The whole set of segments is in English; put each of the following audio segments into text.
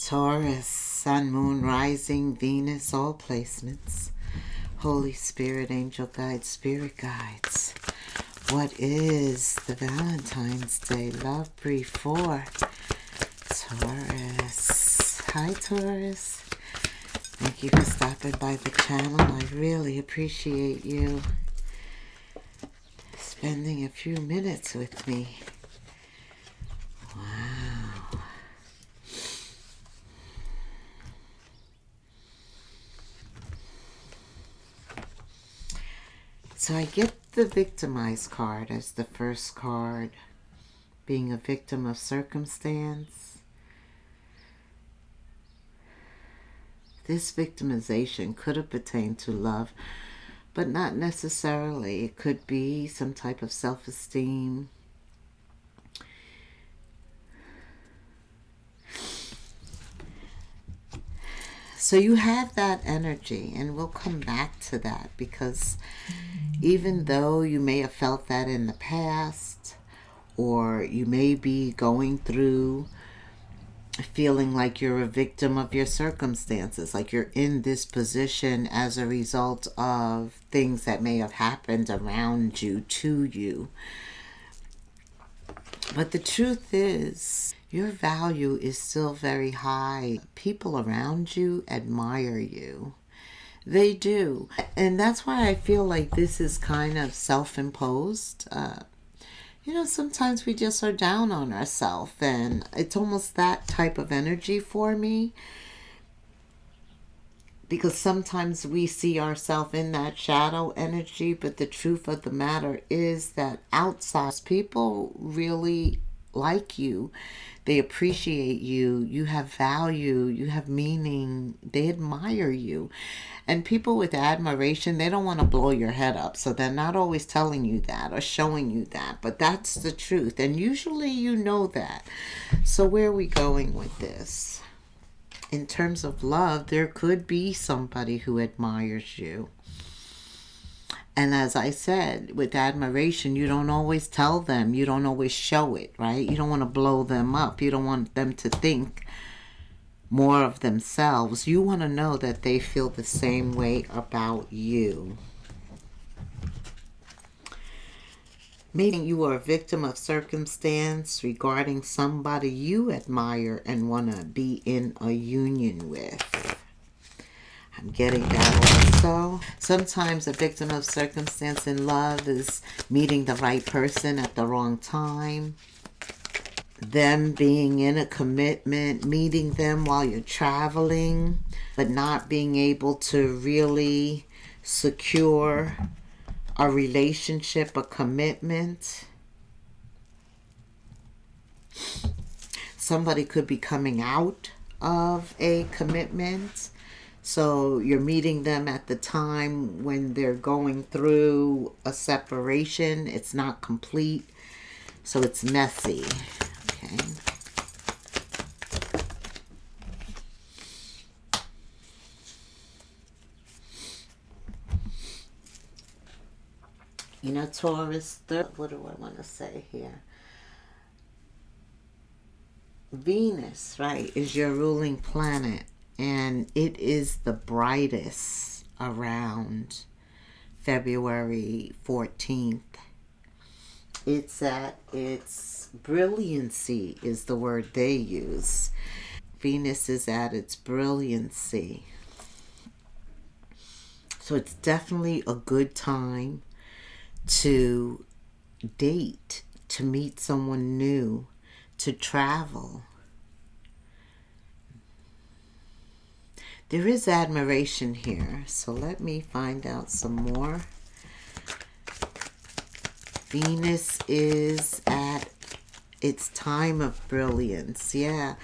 Taurus, Sun, Moon, Rising, Venus, all placements. Holy Spirit, Angel Guides, Spirit Guides. What is the Valentine's Day Love Brief for Taurus? Hi, Taurus. Thank you for stopping by the channel. I really appreciate you spending a few minutes with me. Wow. So I get the victimized card as the first card, being a victim of circumstance. This victimization could have pertained to love, but not necessarily. It could be some type of self-esteem. So you have that energy, and we'll come back to that, because even though you may have felt that in the past, or you may be going through feeling like you're a victim of your circumstances, like you're in this position as a result of things that may have happened around you, to you. But the truth is, your value is still very high. People around you admire you. They do. And that's why I feel like this is kind of self-imposed. Sometimes we just are down on ourselves, and it's almost that type of energy for me. Because sometimes we see ourselves in that shadow energy, but the truth of the matter is that outside people really like you. They appreciate you. You have value. You have meaning. They admire you. And people with admiration, they don't want to blow your head up. So they're not always telling you that or showing you that. But that's the truth. And usually you know that. So where are we going with this? In terms of love, there could be somebody who admires you. And as I said, with admiration, you don't always tell them. You don't always show it, right? You don't want to blow them up. You don't want them to think more of themselves. You want to know that they feel the same way about you. Maybe you are a victim of circumstance regarding somebody you admire and want to be in a union with. I'm getting that also. Sometimes a victim of circumstance in love is meeting the right person at the wrong time. Them being in a commitment, meeting them while you're traveling, but not being able to really secure a relationship, a commitment. Somebody could be coming out of a commitment. So you're meeting them at the time when they're going through a separation. It's not complete, so it's messy. Okay. Taurus, what do I want to say here? Venus, right, is your ruling planet. And it is the brightest around February 14th. It's at its brilliancy is the word they use. Venus is at its brilliancy. So it's definitely a good time to date, to meet someone new, to travel. There is admiration here, so let me find out some more. Venus is at its time of brilliance. Yeah,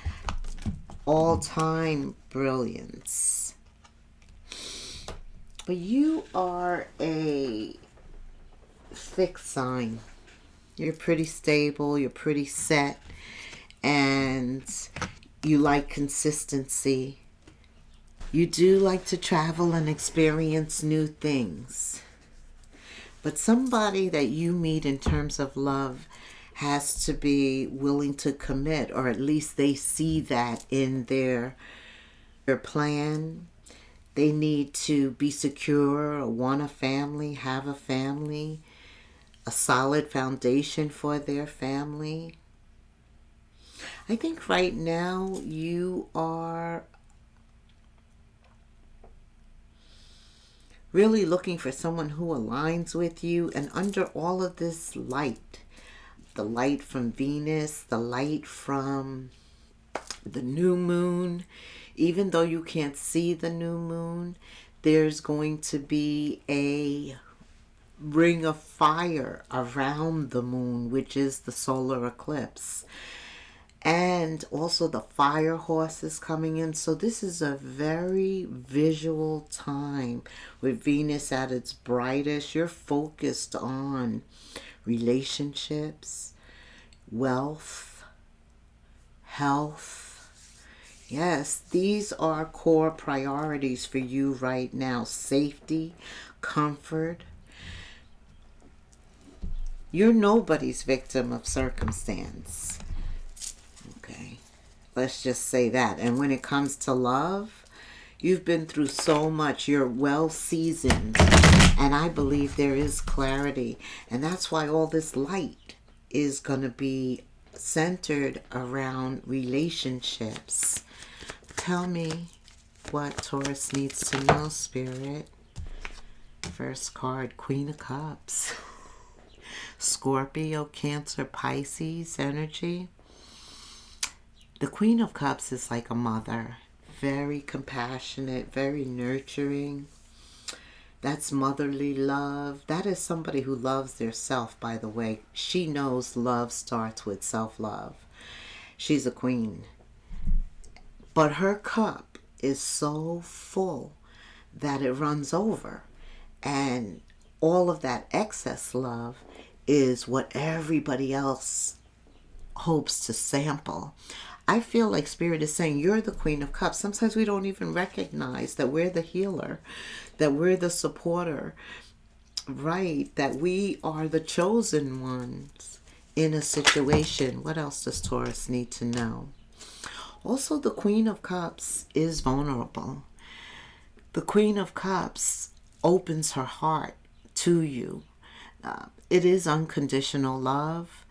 all-time brilliance. But you are a fixed sign. You're pretty stable, you're pretty set, and you like consistency. You do like to travel and experience new things. But somebody that you meet in terms of love has to be willing to commit, or at least they see that in their plan. They need to be secure, want a family, have a family, a solid foundation for their family. I think right now you are really looking for someone who aligns with you, and under all of this light, the light from Venus, the light from the new moon, even though you can't see the new moon, there's going to be a ring of fire around the moon, which is the solar eclipse. And also the fire horse is coming in. So this is a very visual time with Venus at its brightest. You're focused on relationships, wealth, health. Yes, these are core priorities for you right now. Safety, comfort. You're nobody's victim of circumstance. Okay, let's just say that. And when it comes to love, you've been through so much. You're well seasoned. And I believe there is clarity. And that's why all this light is going to be centered around relationships. Tell me what Taurus needs to know, Spirit. First card, Queen of Cups. Scorpio, Cancer, Pisces energy. The Queen of Cups is like a mother. Very compassionate, very nurturing. That's motherly love. That is somebody who loves their self, by the way. She knows love starts with self-love. She's a queen. But her cup is so full that it runs over. And all of that excess love is what everybody else hopes to sample. I feel like Spirit is saying you're the Queen of Cups. Sometimes we don't even recognize that we're the healer, that we're the supporter, right? That we are the chosen ones in a situation. What else does Taurus need to know? Also, the Queen of Cups is vulnerable. The Queen of Cups opens her heart to you. It is unconditional love,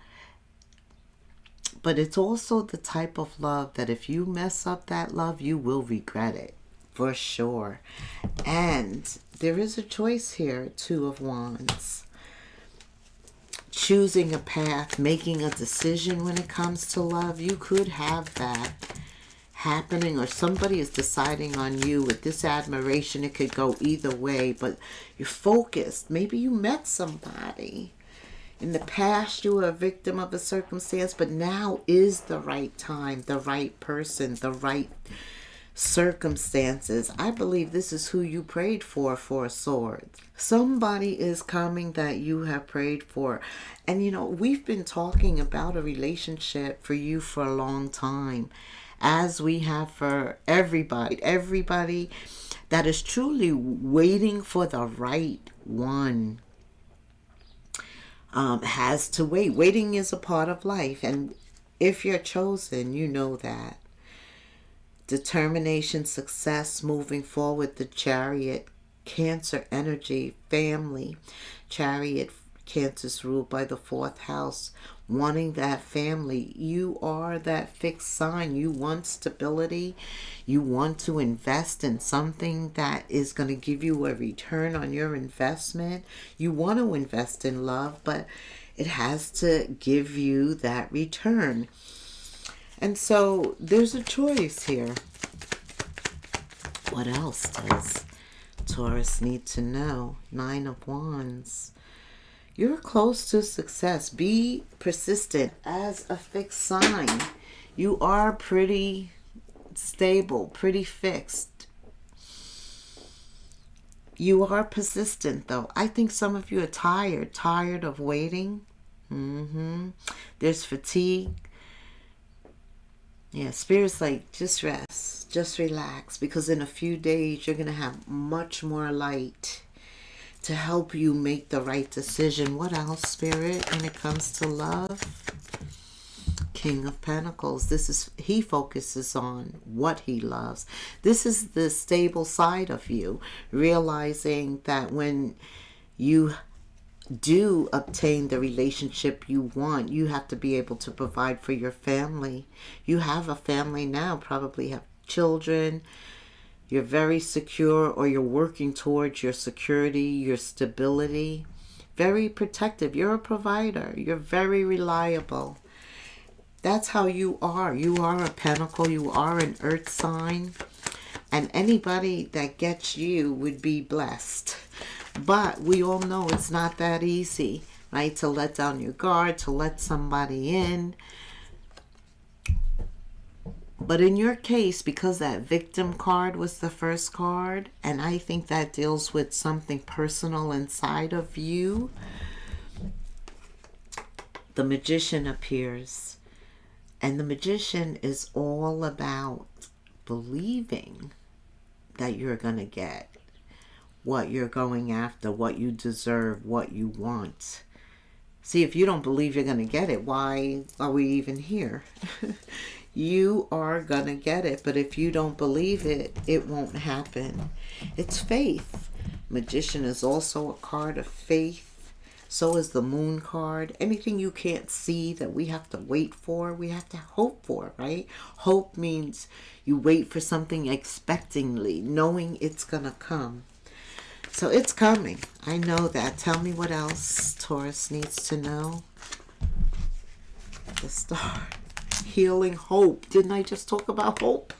but it's also the type of love that if you mess up that love, you will regret it, for sure. And there is a choice here, Two of Wands. Choosing a path, making a decision when it comes to love. You could have that happening, or somebody is deciding on you with this admiration. It could go either way, but you're focused. Maybe you met somebody in the past, you were a victim of a circumstance, but now is the right time, the right person, the right circumstances. I believe this is who you prayed for swords. Somebody is coming that you have prayed for. And you know, we've been talking about a relationship for you for a long time, as we have for everybody that is truly waiting for the right one. Has to wait. Waiting is a part of life, and if you're chosen, you know that. Determination, success, moving forward. The Chariot, Cancer energy, family. Chariot, Cancer's ruled by the fourth house. Wanting that family. You are that fixed sign. You want stability. You want to invest in something that is going to give you a return on your investment. You want to invest in love, but it has to give you that return. And so there's a choice here. What else does Taurus need to know? Nine of Wands. You're close to success. Be persistent. As a fixed sign, you are pretty stable, pretty fixed. You are persistent, though. I think some of you are tired of waiting. There's fatigue. Yeah, Spirit's like, just rest, just relax, because in a few days you're going to have much more light. to help you make the right decision. What else, Spirit, when it comes to love? King of Pentacles. He focuses on what he loves. This is the stable side of you, realizing that when you do obtain the relationship you want, you have to be able to provide for your family. You have a family now, probably have children. You're very secure, or you're working towards your security, your stability. Very protective. You're a provider. You're very reliable. That's how you are. You are a pentacle. You are an earth sign. And anybody that gets you would be blessed. But we all know it's not that easy, right? To let down your guard, to let somebody in. But in your case, because that victim card was the first card, and I think that deals with something personal inside of you, the Magician appears. And the Magician is all about believing that you're going to get what you're going after, what you deserve, what you want. See, if you don't believe you're going to get it, why are we even here? You are going to get it, but if you don't believe it, it won't happen. It's faith. Magician is also a card of faith. So is the Moon card. Anything you can't see that we have to wait for, we have to hope for, right? Hope means you wait for something expectingly, knowing it's going to come. So it's coming. I know that. Tell me what else Taurus needs to know. The Star. Healing, hope. Didn't I just talk about hope?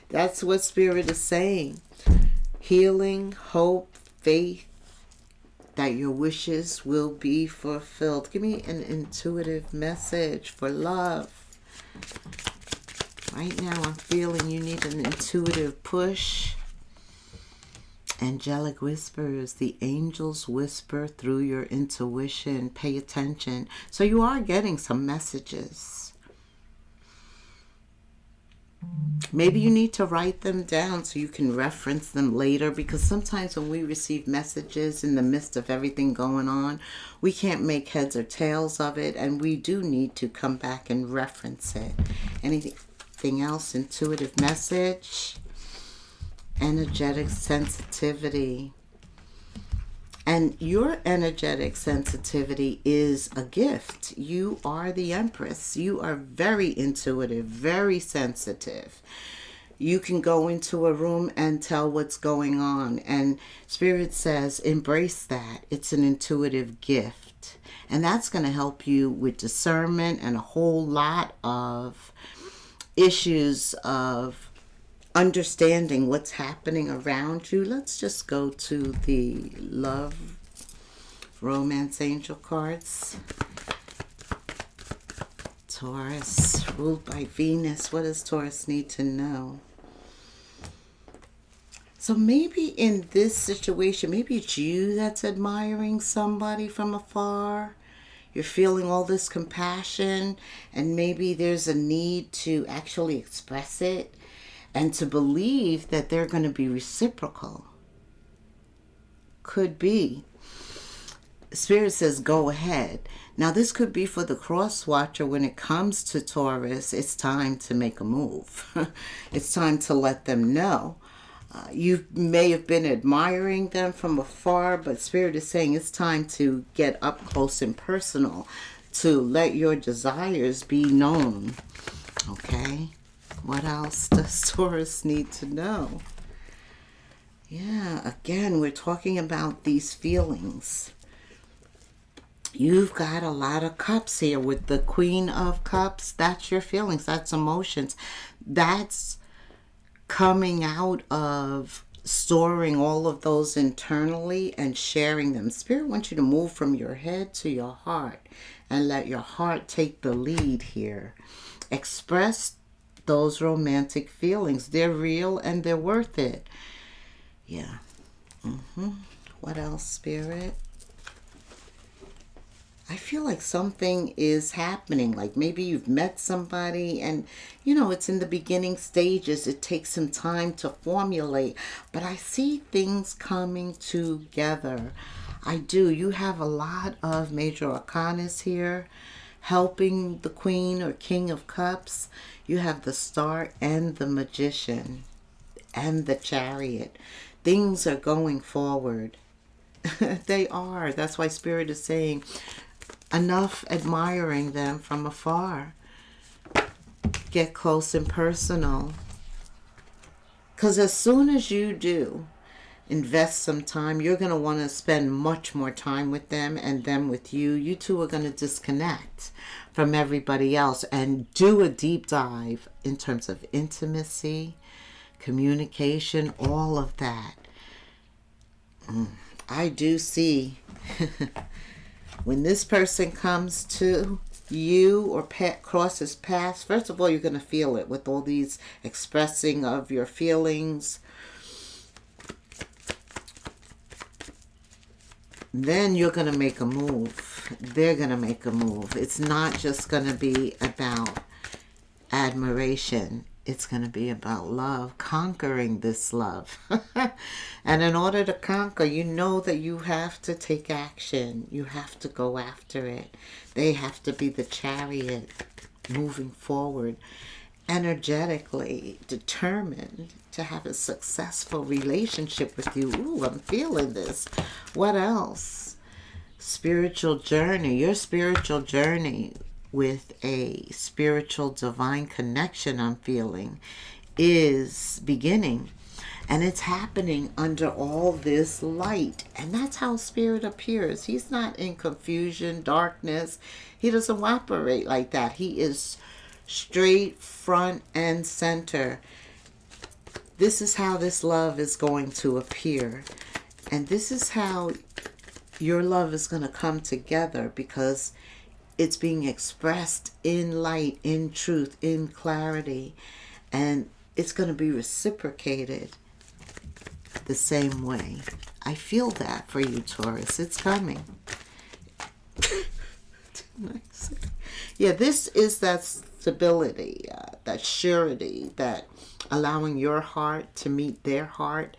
That's what Spirit is saying. Healing, hope, faith, that your wishes will be fulfilled. Give me an intuitive message for love. Right now I'm feeling you need an intuitive push. Angelic whispers. The angels whisper through your intuition. Pay attention. So you are getting some messages. Maybe you need to write them down so you can reference them later, because sometimes when we receive messages in the midst of everything going on, we can't make heads or tails of it, and we do need to come back and reference it. Anything else? Intuitive message. Energetic sensitivity. And your energetic sensitivity is a gift. You are the Empress. You are very intuitive, very sensitive. You can go into a room and tell what's going on. And Spirit says, embrace that. It's an intuitive gift. And that's going to help you with discernment and a whole lot of issues of understanding what's happening around you. Let's just go to the love romance angel cards. Taurus, ruled by Venus. What does Taurus need to know? So maybe in this situation, maybe it's you that's admiring somebody from afar. You're feeling all this compassion, and maybe there's a need to actually express it and to believe that they're going to be reciprocal. Could be. Spirit says, go ahead. Now, this could be for the cross watcher. When it comes to Taurus, it's time to make a move. It's time to let them know. You may have been admiring them from afar, but Spirit is saying it's time to get up close and personal, to let your desires be known. Okay? What else does Taurus need to know? Yeah, again, we're talking about these feelings. You've got a lot of cups here with the Queen of Cups. That's your feelings. That's emotions. That's coming out of storing all of those internally and sharing them. Spirit wants you to move from your head to your heart and let your heart take the lead here. Express those romantic feelings. They're real and they're worth it. Yeah. What else, Spirit? I feel like something is happening. Like maybe you've met somebody and, you know, it's in the beginning stages. It takes some time to formulate. But I see things coming together. I do. You have a lot of major arcanas here helping the Queen or King of Cups. You have the Star and the Magician and the Chariot. Things are going forward. They are. That's why Spirit is saying, enough admiring them from afar. Get close and personal. Because as soon as you do invest some time, you're going to want to spend much more time with them and them with you. You two are going to disconnect from everybody else and do a deep dive in terms of intimacy, communication, all of that. I do see when this person comes to you or crosses paths, first of all, you're going to feel it with all these expressing of your feelings. Then you're going to make a move. They're going to make a move. It's not just going to be about admiration. It's going to be about love, conquering this love. And in order to conquer, you know that you have to take action. You have to go after it. They have to be the chariot moving forward, energetically determined to have a successful relationship with you. Ooh, I'm feeling this. What else? Spiritual journey. Your spiritual journey with a spiritual divine connection, I'm feeling, is beginning. And it's happening under all this light. And that's how Spirit appears. He's not in confusion, darkness. He doesn't operate like that. He is straight front and center. This is how this love is going to appear. And this is how your love is going to come together, because it's being expressed in light, in truth, in clarity. And it's going to be reciprocated the same way. I feel that for you, Taurus. It's coming. Yeah, this is that stability, that surety, that allowing your heart to meet their heart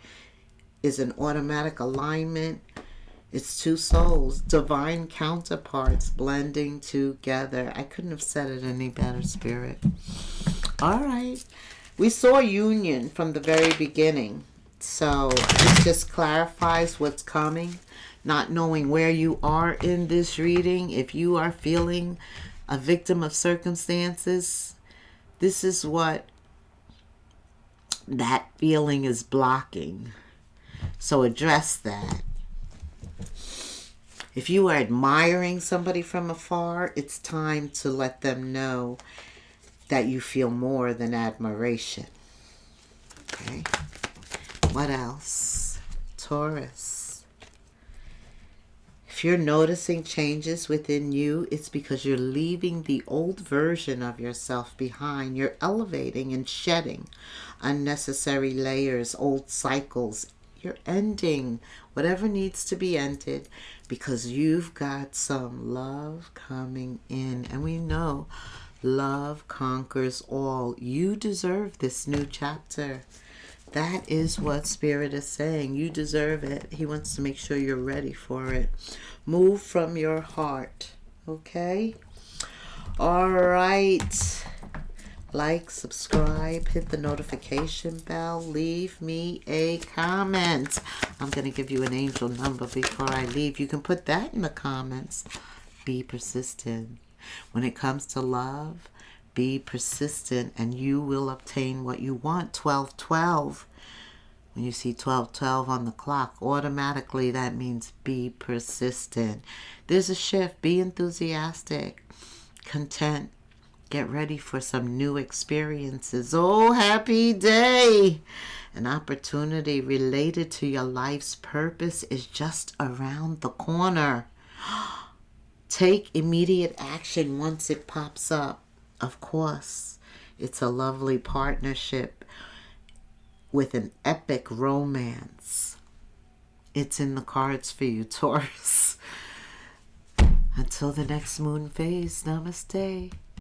is an automatic alignment. It's two souls, divine counterparts blending together. I couldn't have said it any better, Spirit. All right. We saw union from the very beginning. So it just clarifies what's coming. Not knowing where you are in this reading. If you are feeling a victim of circumstances, this is what that feeling is blocking. So address that. If you are admiring somebody from afar, it's time to let them know that you feel more than admiration. Okay. What else? Taurus. If you're noticing changes within you, it's because you're leaving the old version of yourself behind. You're elevating and shedding unnecessary layers, old cycles. You're ending whatever needs to be ended because you've got some love coming in. And we know love conquers all. You deserve this new chapter. That is what Spirit is saying. You deserve it. He wants to make sure you're ready for it. Move from your heart. Okay? All right. Like, subscribe, hit the notification bell, leave me a comment. I'm going to give you an angel number before I leave. You can put that in the comments. Be persistent. When it comes to love, be persistent and you will obtain what you want. 1212. When you see 1212 on the clock, automatically that means be persistent. There's a shift. Be enthusiastic, content. Get ready for some new experiences. Oh, happy day! An opportunity related to your life's purpose is just around the corner. Take immediate action once it pops up. Of course, it's a lovely partnership with an epic romance. It's in the cards for you, Taurus. Until the next moon phase, namaste.